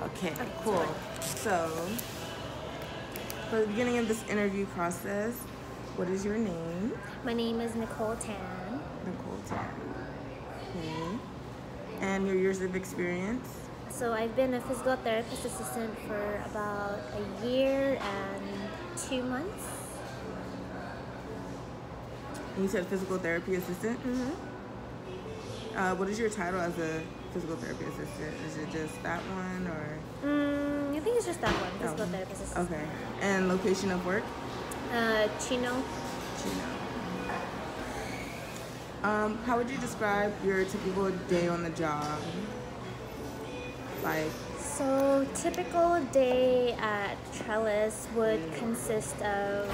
Okay, cool. So, for the beginning of this interview process, what is your name? My name is Nicole Tan. Nicole Tan. Okay. And your years of experience? So I've been a physical therapist assistant for about a year and 2 months. And you said physical therapy assistant? Mm-hmm. What is your title as a physical therapy assistant? Is it just that one or? I think it's just that one, physical therapist assistant. Okay. And location of work? Chino. How would you describe your typical day on the job? Like, So typical day at Trellis would consist of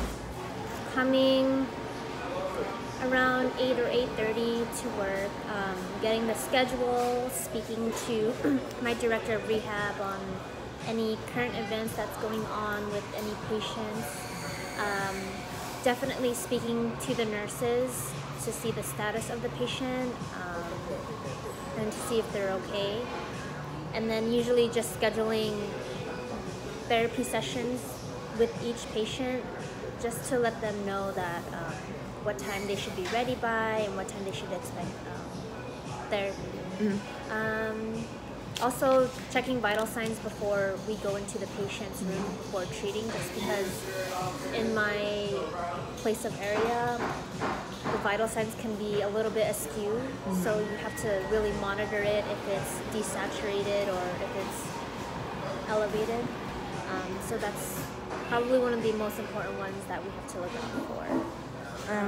coming around 8 or 8:30 to work, getting the schedule, speaking to my director of rehab on any current events that's going on with any patients, definitely speaking to the nurses to see the status of the patient and to see if they're okay, and then usually just scheduling therapy sessions with each patient just to let them know that what time they should be ready by and what time they should expect therapy. Also checking vital signs before we go into the patient's room before treating, just because in my place of area the vital signs can be a little bit askew, so you have to really monitor it if it's desaturated or if it's elevated. So that's probably one of the most important ones that we have to look out for.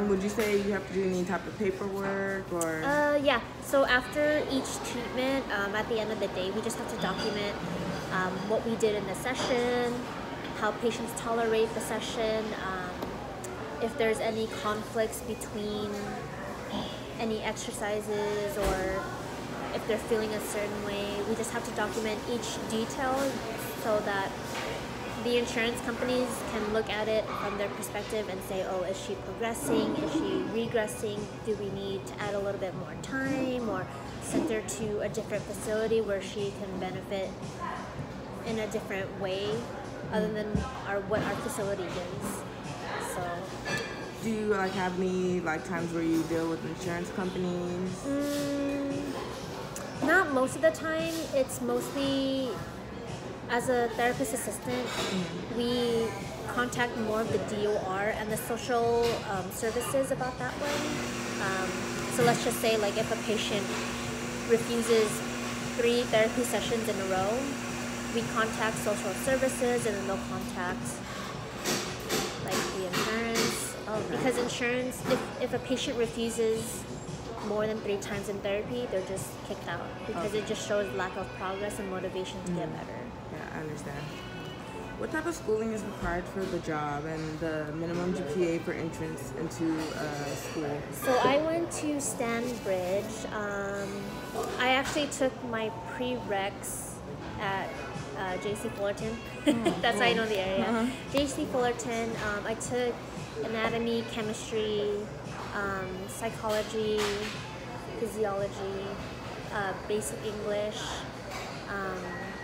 would you say you have to do any type of paperwork or? Yeah. So after each treatment, at the end of the day, we just have to document what we did in the session, how patients tolerate the session, if there's any conflicts between any exercises or if they're feeling a certain way. We just have to document each detail so that the insurance companies can look at it from their perspective and say, oh, is she progressing? Is she regressing? Do we need to add a little bit more time or send her to a different facility where she can benefit in a different way other than what our facility gives? So, do you have any times where you deal with insurance companies? Not most of the time. It's mostly, as a therapist assistant, we contact more of the DOR and the social services about that one. So let's just say if a patient refuses 3 therapy sessions in a row, we contact social services and then they'll contact the insurance. Because insurance, if a patient refuses more than 3 times in therapy, they're just kicked out because it just shows lack of progress and motivation to get better. Yeah, I understand. What type of schooling is required for the job and the minimum GPA for entrance into school? So I went to Stanbridge. I actually took my prereqs at JC Fullerton. That's how I know the area. JC Fullerton. I took anatomy, chemistry, psychology, physiology, basic English.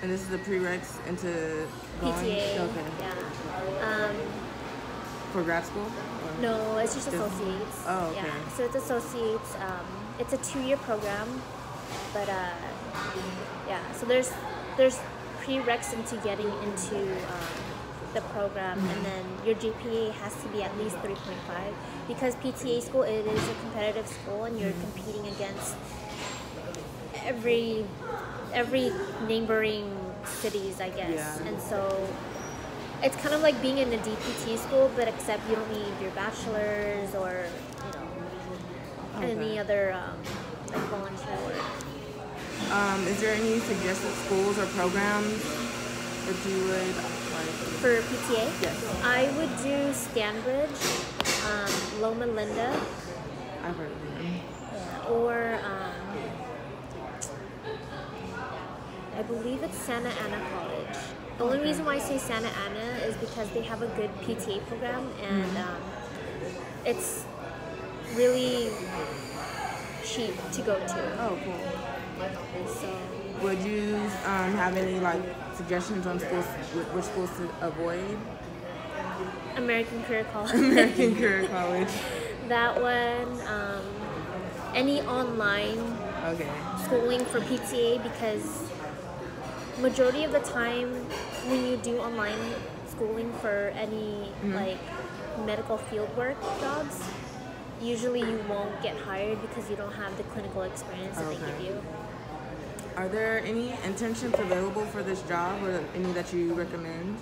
And this is the prereqs into going? PTA. Okay. Yeah. For grad school? Or? No, it's just associates. Oh, okay. Yeah. So it's associates. It's a 2-year program, but yeah. So there's prereqs into getting into the program, and then your GPA has to be at least 3.5 because PTA school, it is a competitive school, and you're competing against every neighboring cities, I guess. Yeah. And so it's kind of like being in a DPT school, but except you don't need your bachelor's or any other volunteer work. Is there any suggested schools or programs that you would For PTA? Yes. I would do Stanbridge, Loma Linda, I've heard of them. or I believe it's Santa Ana College. The only reason why I say Santa Ana is because they have a good PTA program, and it's really cheap to go to. Oh, cool. So Would you have any like suggestions on schools, which schools to avoid? American Career College. American Career College. That one. Any online Okay. schooling for PTA, because majority of the time when you do online schooling for any like medical fieldwork jobs, usually you won't get hired because you don't have the clinical experience that they give you. Are there any internships available for this job, or any that you recommend?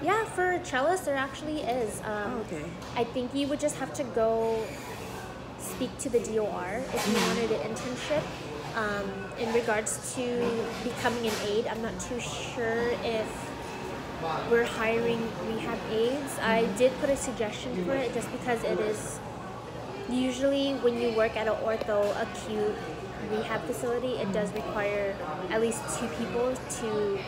Yeah, for cellist there actually is. Okay. I think you would just have to go speak to the DOR if you wanted an internship. In regards to becoming an aide, I'm not too sure if we're hiring rehab aides. I did put a suggestion for it just because it is usually when you work at an ortho acute rehab facility, it does require at least 2 people to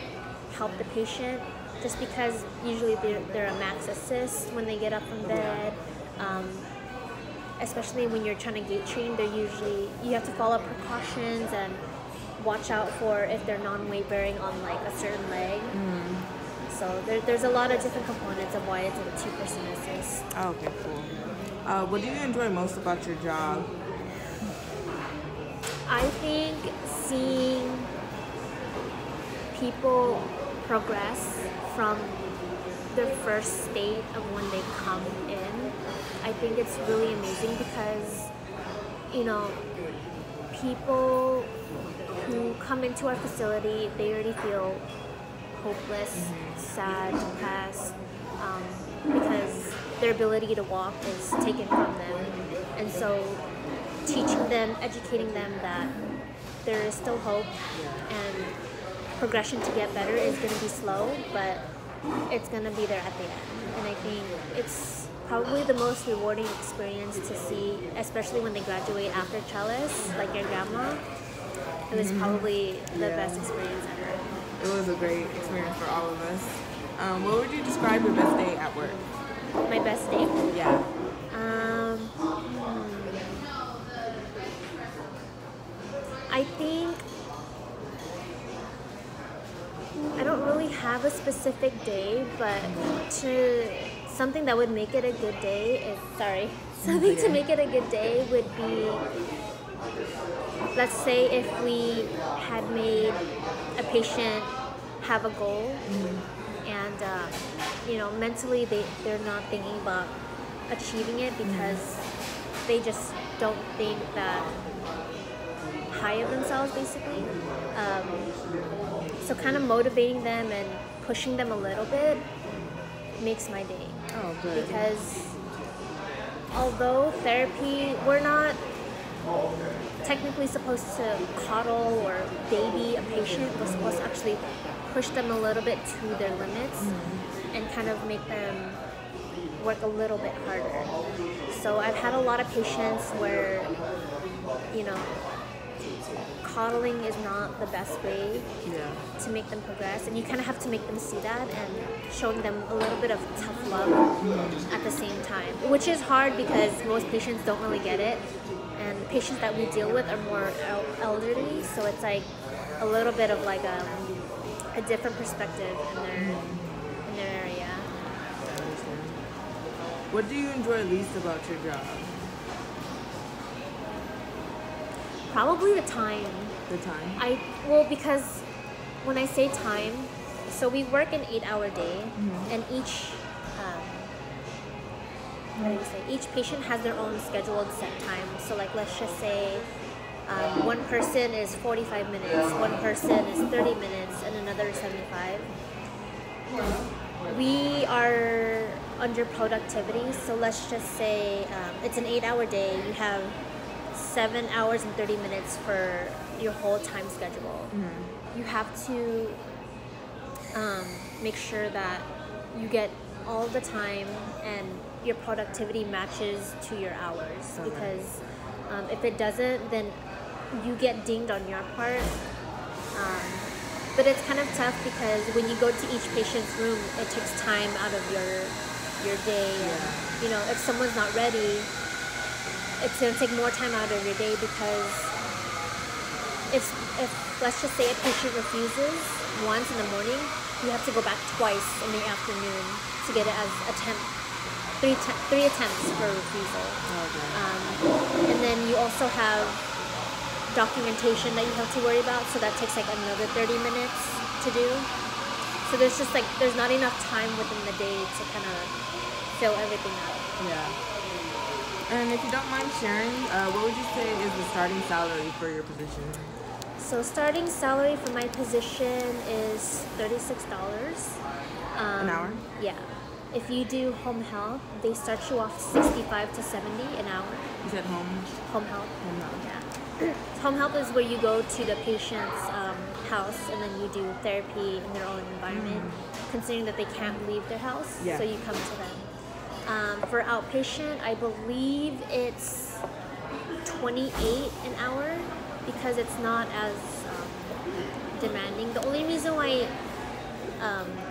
help the patient, just because usually they're a max assist when they get up from bed. Especially when you're trying to gait train, you have to follow precautions and watch out for if they're non-weight bearing on like a certain leg. So there's a lot of different components of why it's a 2-person assist. Okay, cool. What do you enjoy most about your job? I think seeing people progress from their first state of when they come in. I think it's really amazing because, people who come into our facility, they already feel hopeless, sad, depressed, because their ability to walk is taken from them. And so teaching them, educating them that there is still hope and progression to get better is going to be slow, but it's going to be there at the end. And I think it's probably the most rewarding experience to see, especially when they graduate after cellist, like your grandma. It was probably the best experience ever. It was a great experience for all of us. What would you describe your best day at work? My best day? Yeah. I think I don't really have a specific day, but something that would make it a good day to make it a good day would be, let's say if we had made a patient have a goal and mentally they're not thinking about achieving it because they just don't think that high of themselves, basically. So kind of motivating them and pushing them a little bit makes my day. Oh, good. Because although therapy, we're not technically supposed to coddle or baby a patient, we're supposed to actually push them a little bit to their limits and kind of make them work a little bit harder. So I've had a lot of patients where, coddling is not the best way to make them progress, and you kind of have to make them see that and showing them a little bit of tough love at the same time, which is hard because most patients don't really get it, and the patients that we deal with are more elderly, so it's like a little bit of like a different perspective in their area. What do you enjoy least about your job? Probably the time. The time? Because when I say time, so we work an 8-hour day, and each patient has their own scheduled set time. So like, let's just say one person is 45 minutes, one person is 30 minutes, and another is 75. We are under productivity, so let's just say it's an 8-hour day. You have 7 hours and 30 minutes for your whole time schedule. You have to make sure that you get all the time and your productivity matches to your hours, because if it doesn't, then you get dinged on your part. But it's kind of tough because when you go to each patient's room, it takes time out of your day. And, if someone's not ready, it's going to take more time out of your day because if let's just say a patient refuses once in the morning, you have to go back twice in the afternoon to get it as three attempts for refusal. Okay. And then you also have documentation that you have to worry about, so that takes like another 30 minutes to do. So there's not enough time within the day to kind of fill everything out. Yeah. And if you don't mind sharing, what would you say is the starting salary for your position? So starting salary for my position is $36 An hour? Yeah. If you do home health, they start you off 65 to 70 an hour. You said home Home health. health. Yeah. Home health is where you go to the patient's house and then you do therapy in their own environment, considering that they can't leave their house. Yeah. So you come to them. For outpatient, I believe it's 28 an hour because it's not as demanding. The only reason why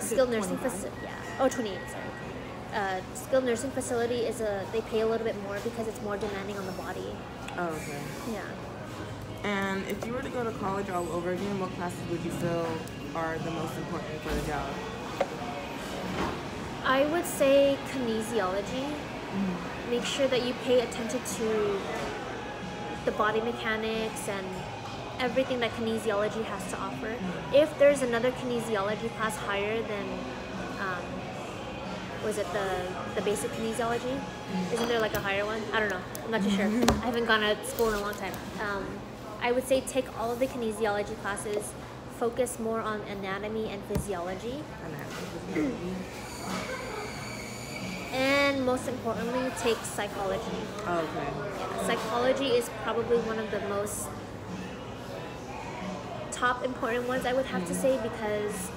skilled nursing facility, 28, sorry. Skilled nursing facility they pay a little bit more because it's more demanding on the body. Oh, okay. Yeah. And if you were to go to college all over again, what classes would you feel are the most important for the job? I would say kinesiology. Make sure that you pay attention to the body mechanics and everything that kinesiology has to offer. If there's another kinesiology class higher than, was it the basic kinesiology? Isn't there like a higher one? I don't know. I'm not too sure. I haven't gone to school in a long time. I would say take all of the kinesiology classes, focus more on anatomy and physiology. And most importantly, take psychology. Oh, okay. Yeah, psychology is probably one of the most top important ones, I would have to say, because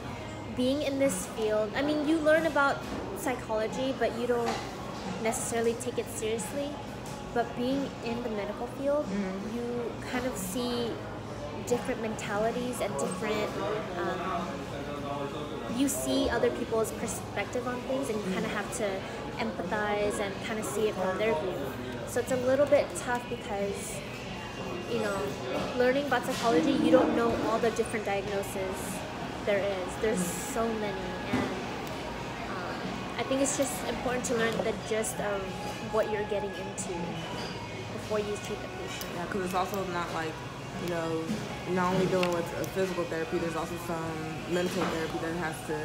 being in this field, I mean, you learn about psychology, but you don't necessarily take it seriously. But being in the medical field, you kind of see different mentalities and different, you see other people's perspective on things, and you kind of have to empathize and kind of see it from their view. So it's a little bit tough because, you know, learning about psychology, you don't know all the different diagnoses there is. There's so many, and I think it's just important to learn the gist of what you're getting into before you treat the patient. Yeah, because it's also not like, you know, not only dealing with physical therapy, there's also some mental therapy that has to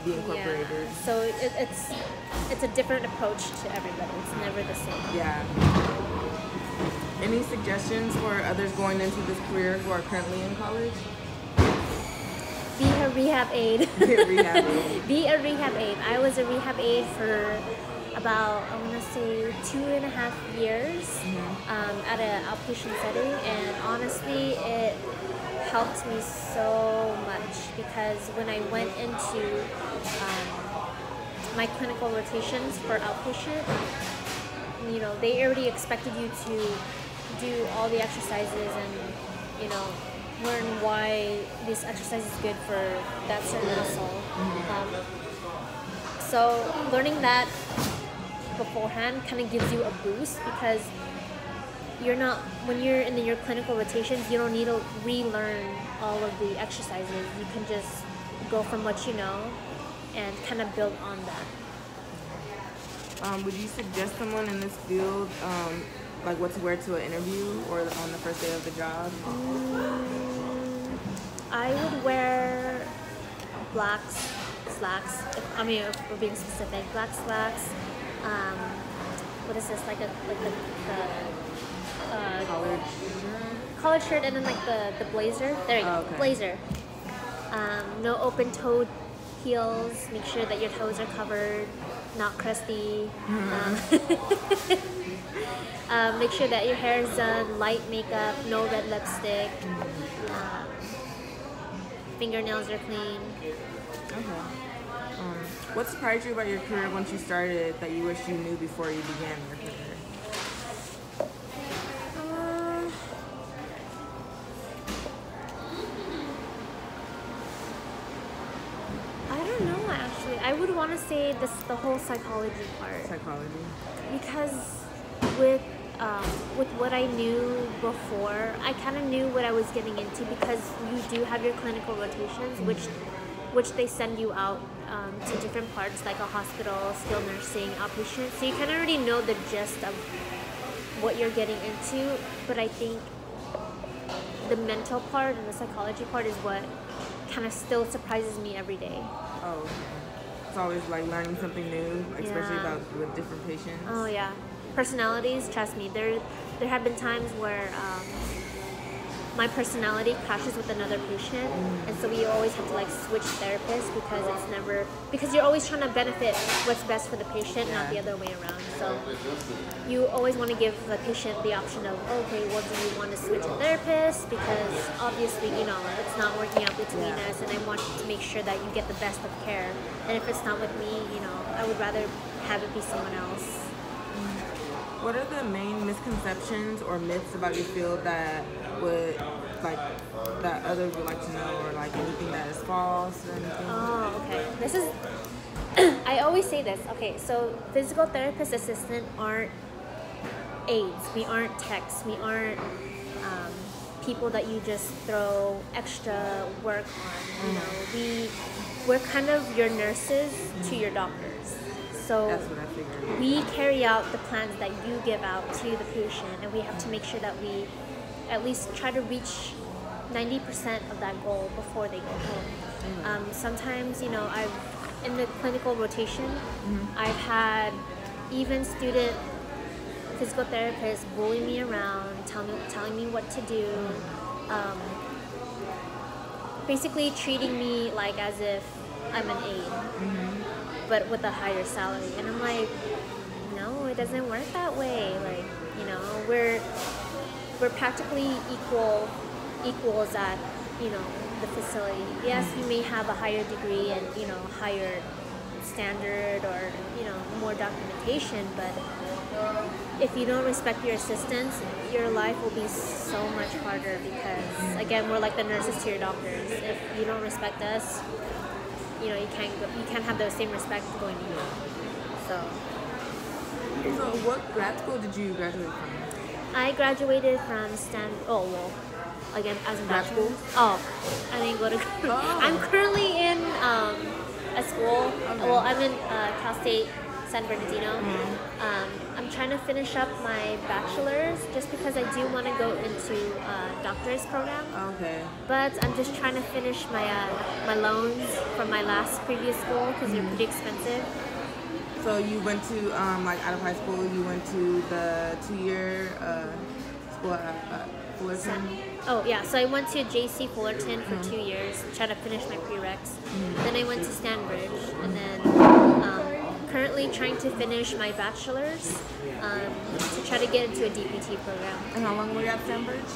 be incorporated. Yeah. So it's a different approach to everybody. It's never the same. Yeah. Any suggestions for others going into this career who are currently in college? Be a rehab aide. Rehab aide. Be a rehab aide. I was a rehab aide for about, I want to say, 2.5 years at an outpatient setting, and honestly, it helped me so much because when I went into my clinical rotations for outpatient, you know, they already expected you to do all the exercises and, you know, learn why this exercise is good for that certain muscle. So learning that beforehand kind of gives you a boost because you're not, when you're in your clinical rotations, you don't need to relearn all of the exercises. You can just go from what you know and kind of build on that. Would you suggest someone in this field, like what to wear to an interview or on the first day of the job? I would wear black slacks. If we're being specific, black slacks. What is this? Like the collared shirt, and then like the blazer. There you go, okay. Blazer. No open-toed heels. Make sure that your toes are covered, not crusty. Make sure that your hair is done. Light makeup, no red lipstick. Fingernails are clean. Okay. What surprised you about your career once you started that you wish you knew before you began your career? I don't know, actually. I would want to say the whole psychology part. Psychology. Because with with what I knew before, I kind of knew what I was getting into because you do have your clinical rotations, which they send you out to different parts like a hospital, skilled nursing, outpatient. So you kind of already know the gist of what you're getting into. But I think the mental part and the psychology part is what kind of still surprises me every day. Oh, okay. It's always like learning something new, especially about with different patients. Oh yeah, personalities. Trust me, there have been times where my personality clashes with another patient, and so we always have to like switch therapists because you're always trying to benefit what's best for the patient, not the other way around. So you always want to give the patient the option of, okay, well, do you want to switch a therapist, because obviously it's not working out between us, and I want to make sure that you get the best of care. And if it's not with me, I would rather have it be someone else. What are the main misconceptions or myths about your field that that others would like to know, or like anything that is false or anything? Oh, okay. This is I always say this. Okay, so physical therapist assistant aren't aides. We aren't techs. We aren't people that you just throw extra work on. We're kind of your nurses to your doctors. So that's what I figured. We carry out the plans that you give out to the patient, and we have to make sure that we at least try to reach 90% of that goal before they go home. Sometimes, I've in the clinical rotation, I've had even student physical therapists bully me around, telling me what to do, basically treating me like as if I'm an aide, but with a higher salary. And I'm like, no, it doesn't work that way. Like, we're practically equals at the facility. Yes, you may have a higher degree and higher standard or more documentation, but if you don't respect your assistants, your life will be so much harder, because again, we're like the nurses to your doctors. If you don't respect us, you can't have the same respect going to you. So what grad school did you graduate from? I graduated from again, as a grad school? Oh, I didn't go to. I'm currently in a school. Okay. Well, I'm in Cal State San Bernardino. I'm trying to finish up my bachelor's just because I do want to go into a doctor's program. Okay. But I'm just trying to finish my loans from my previous school, because they're pretty expensive. So you went to out of high school, you went to the 2-year school at Fullerton? Oh yeah, so I went to JC Fullerton for 2 years, trying to finish my prereqs. Then I went to Stanbridge, and then currently trying to finish my bachelor's to try to get into a DPT program. And how long were you at Stanbridge?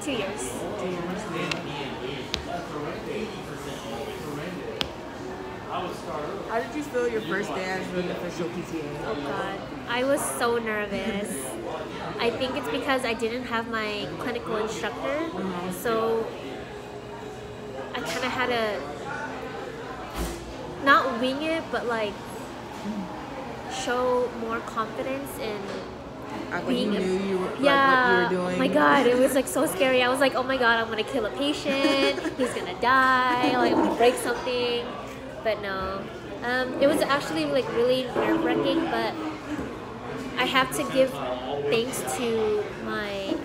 2 years. 2 years. How did you feel your first day as an official PTA? Oh God, I was so nervous. I think it's because I didn't have my clinical instructor, so I kind of had to not wing it, but like show more confidence in being. You knew you were, what you were doing. Oh my God, it was like so scary. I was like, oh my God, I'm gonna kill a patient. He's gonna die. Like I'm gonna break something. But no, it was actually like really nerve-wracking, but I have to give thanks to my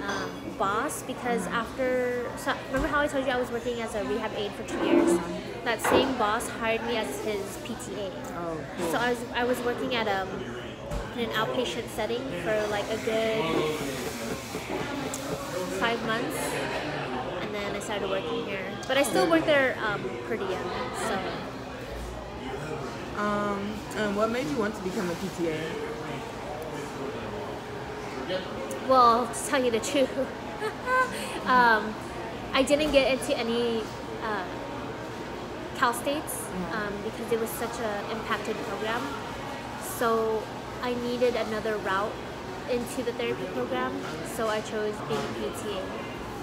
boss, because remember how I told you I was working as a rehab aide for 2 years? That same boss hired me as his PTA. Oh, cool. So I was working at in an outpatient setting for like a good 5 months, and then I started working here. But I still work there per diem, so. And what made you want to become a PTA? Well, to tell you the truth, I didn't get into any Cal States because it was such an impacted program. So I needed another route into the therapy program, so I chose being a PTA.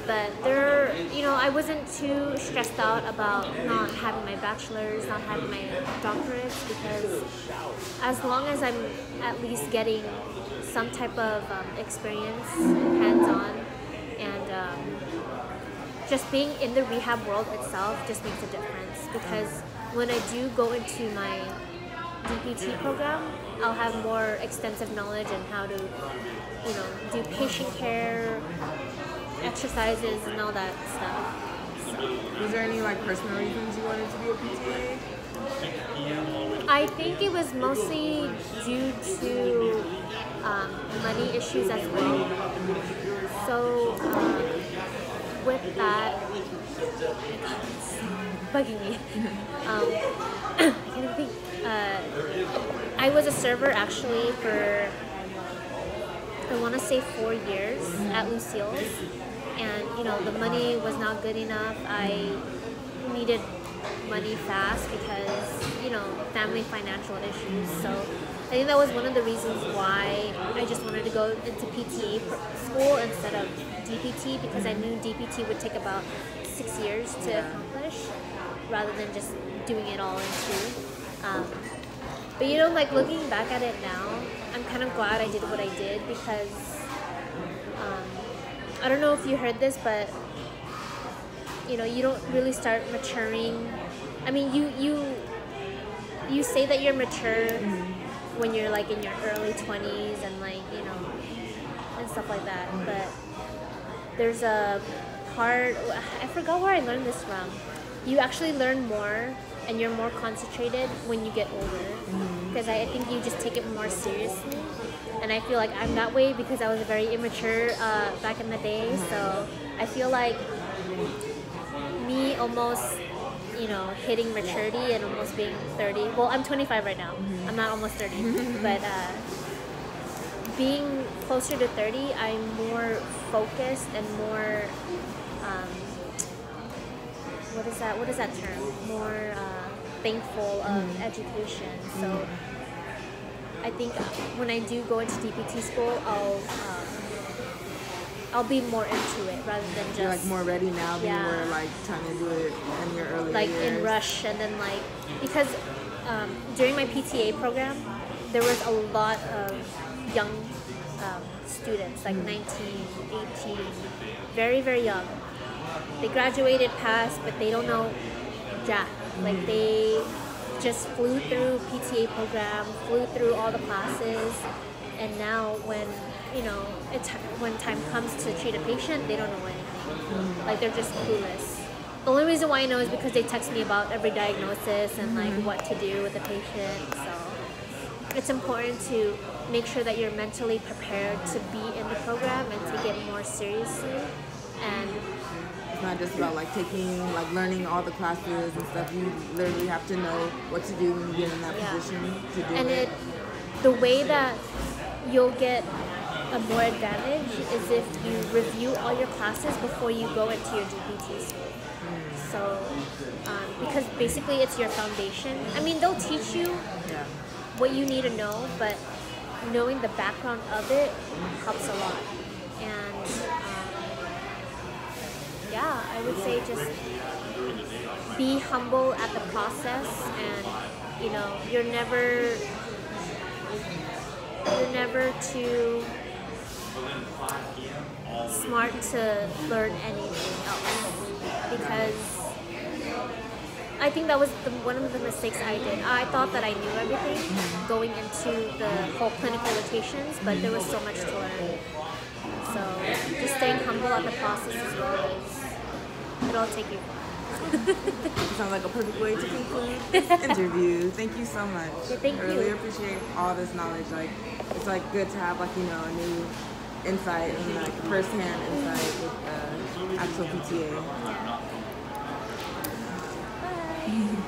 But I wasn't too stressed out about not having my bachelor's, not having my doctorates, because as long as I'm at least getting some type of experience, hands-on, and just being in the rehab world itself just makes a difference, because when I do go into my DPT program, I'll have more extensive knowledge on how to, do patient care, exercises, and all that stuff. Was there any like personal reasons you wanted to be a PTA? I think it was mostly due to money issues as well. So with that, it's bugging me. I can't even think. I was a server actually for, I want to say 4 years at Lucille's, and the money was not good enough. I needed money fast because family financial issues. So I think that was one of the reasons why I just wanted to go into PTA school instead of DPT, because I knew DPT would take about 6 years to accomplish, rather than just doing it all in two. But like looking back at it now, I'm kind of glad I did what I did, because I don't know if you heard this, but you don't really start maturing. I mean, you say that you're mature when you're like in your early 20s and like and stuff like that, but there's a part, I forgot where I learned this from. You actually learn more and you're more concentrated when you get older, because I think you just take it more seriously, and I feel like I'm that way because I was very immature back in the day. So I feel like me almost hitting maturity and almost being 30. Well, I'm 25 right now. I'm not almost 30, but being closer to 30, I'm more focused and more what is that term? More thankful of education. So I think when I do go into DPT school, I'll be more into it rather than just... You're like more ready now than you were like trying to do it in your early like years. in rush, and then like, because during my PTA program, there was a lot of young students, like 19, 18, very, very young. They graduated, passed, but they don't know jack. Like they just flew through PTA program, flew through all the classes, and now when when time comes to treat a patient, they don't know anything. Like they're just clueless. The only reason why I know is because they text me about every diagnosis and like what to do with the patient. So it's important to make sure that you're mentally prepared to be in the program and take it more seriously. And it's not just about like learning all the classes and stuff. You literally have to know what to do when you get in that position to do it. The way that you'll get a more advantage is if you review all your classes before you go into your DPT school. So, because basically it's your foundation. I mean, they'll teach you what you need to know, but knowing the background of it helps a lot. And I would say just be humble at the process, and you're never too smart to learn anything else, because I think that was one of the mistakes I did. I thought that I knew everything going into the whole clinical rotations, but there was so much to learn. So just staying humble at the process as well, it'll take you far. Sounds like a perfect way to conclude this interview. Thank you so much. Yeah, thank you. I really appreciate all this knowledge. Like, it's like good to have like a new insight and like first-hand insight with actual PTA. Bye.